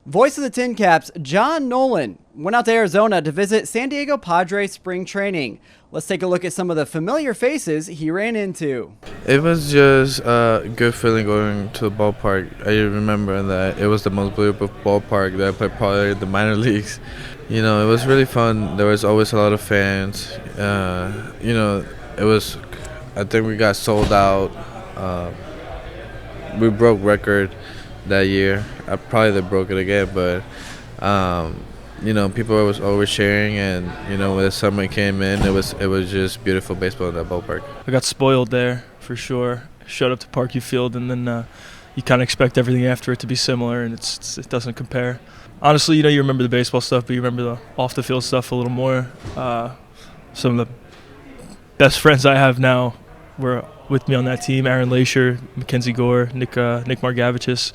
Voice of the TinCaps, John Nolan, went out to Arizona to visit San Diego Padres spring training. Let's take a look at some of the familiar faces he ran into. It was just a good feeling going to the ballpark. I remember that it was the most beautiful ballpark that I played probably in the minor leagues. It was really fun. There was always a lot of fans. I think we got sold out. We broke record that year. I probably broke it again, but people was always sharing, and when the summer came in, it was just beautiful baseball in that ballpark. I got spoiled there for sure. Showed up to Parkview Field, and then you kind of expect everything after it to be similar, and it doesn't compare. Honestly, you remember the baseball stuff, but you remember the off-the-field stuff a little more. Some of the best friends I have now were with me on that team: Aaron Lasher, Mackenzie Gore, Nick Margavicius,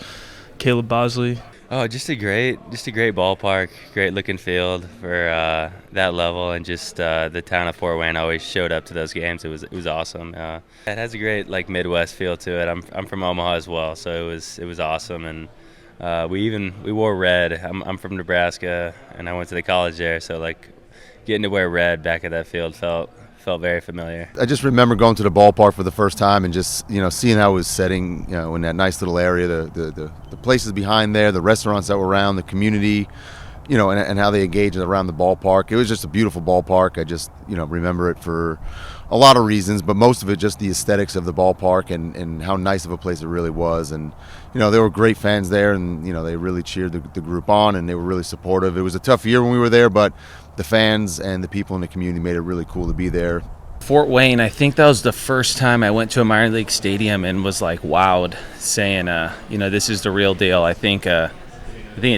Caleb Bosley. Oh, just a great ballpark, great looking field for that level, and just the town of Fort Wayne always showed up to those games. It was awesome. It has a great Midwest feel to it. I'm from Omaha as well, so it was awesome, and we wore red. I'm from Nebraska, and I went to the college there, so getting to wear red back at that field felt very familiar. I just remember going to the ballpark for the first time and just seeing how it was setting, in that nice little area, the places behind there, the restaurants that were around, the community, and how they engaged around the ballpark. It was just a beautiful ballpark. I just remember it for a lot of reasons, but most of it just the aesthetics of the ballpark and how nice of a place it really was. And there were great fans there, and they really cheered the group on, and they were really supportive. It was a tough year when we were there, but the fans and the people in the community made it really cool to be there. Fort Wayne, I think that was the first time I went to a minor league stadium and was wowed, saying, this is the real deal. I think it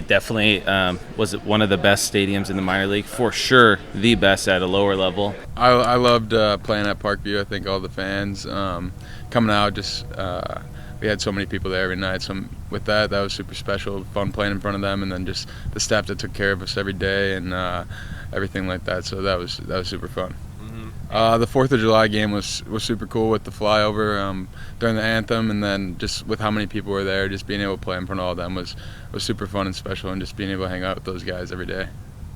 definitely was one of the best stadiums in the minor league, for sure, the best at a lower level. I loved playing at Parkview. I think all the fans coming out, we had so many people there every night. So with that was super special, fun playing in front of them, and then just the staff that took care of us every day and everything like that. So that was super fun. The 4th of July game was super cool with the flyover during the anthem, and then just with how many people were there, just being able to play in front of all of them was super fun and special, and just being able to hang out with those guys every day.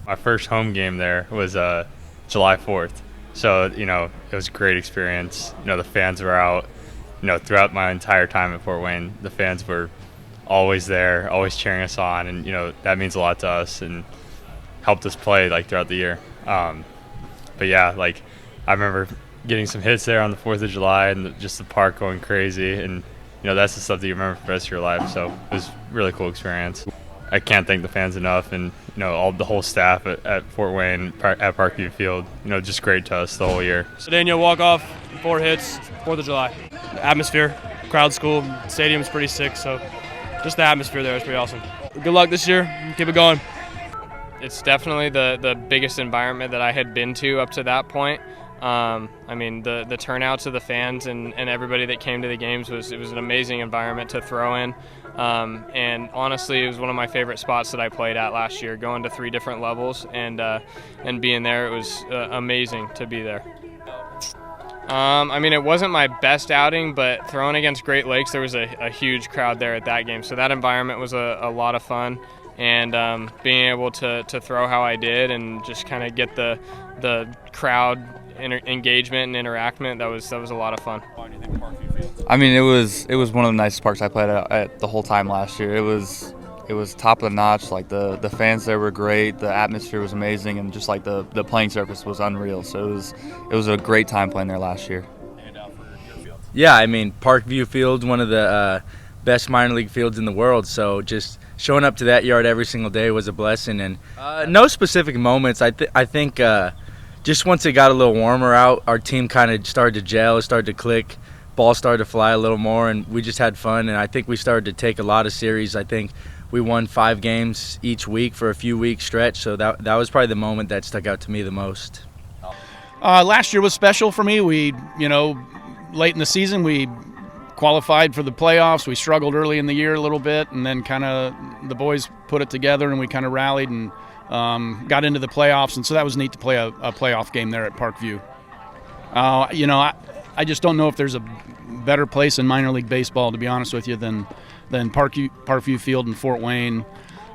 My first home game there was July 4th, so it was a great experience. The fans were out. Throughout my entire time at Fort Wayne, the fans were always there, always cheering us on, and that means a lot to us and helped us play throughout the year. But yeah, I remember getting some hits there on the 4th of July and just the park going crazy, and that's the stuff that you remember for the rest of your life. So it was a really cool experience. I can't thank the fans enough, and the whole staff at Fort Wayne at Parkview Field. Just great to us the whole year. Daniel walk-off, 4 hits, 4th of July. Atmosphere, crowd's cool, stadium's pretty sick, so just the atmosphere there is pretty awesome. Good luck this year, keep it going. It's definitely the biggest environment that I had been to up to that point. The turnouts of the fans and everybody that came to the games was an amazing environment to throw in. And honestly, it was one of my favorite spots that I played at last year, going to 3 different levels and being there. It was amazing to be there. It wasn't my best outing, but throwing against Great Lakes, there was a huge crowd there at that game. So that environment was a lot of fun. And being able to throw how I did and just kind of get the crowd engagement and interactment, that was a lot of fun. It was one of the nicest parks I played at the whole time last year. It was top of the notch. The fans there were great, the atmosphere was amazing, and just the playing surface was unreal. So it was a great time playing there last year. Yeah, Parkview Field, one of the best minor league fields in the world. So just showing up to that yard every single day was a blessing. And no specific moments. I think just once it got a little warmer out, our team kind of started to gel, started to click. Ball started to fly a little more, and we just had fun. And I think we started to take a lot of series. I think we won 5 games each week for a few week stretch. So that was probably the moment that stuck out to me the most. Last year was special for me. We, late in the season, we qualified for the playoffs. We struggled early in the year a little bit, and then kind of the boys put it together, and we kind of rallied and got into the playoffs. And so that was neat to play a playoff game there at Parkview. I just don't know if there's a better place in minor league baseball, to be honest with you, than Parkview Field in Fort Wayne.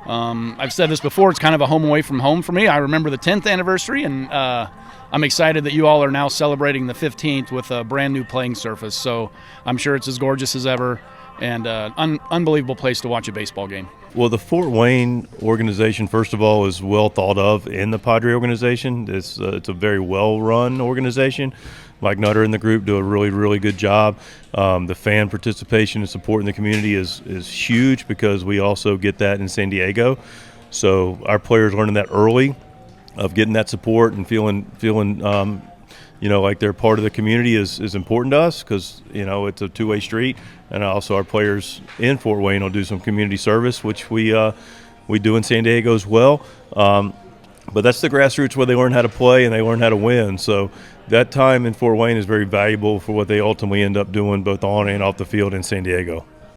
I've said this before, it's kind of a home away from home for me. I remember the 10th anniversary, and I'm excited that you all are now celebrating the 15th with a brand new playing surface. So I'm sure it's as gorgeous as ever, and unbelievable place to watch a baseball game. Well, the Fort Wayne organization, first of all, is well thought of in the Padre organization. It's a very well-run organization. Mike Nutter and the group do a really, really good job. The fan participation and support in the community is huge because we also get that in San Diego. So our players learning that early, of getting that support and feeling like they're part of the community is important to us, because it's a two-way street. And also our players in Fort Wayne will do some community service, which we do in San Diego as well. But that's the grassroots where they learn how to play and they learn how to win. So that time in Fort Wayne is very valuable for what they ultimately end up doing both on and off the field in San Diego.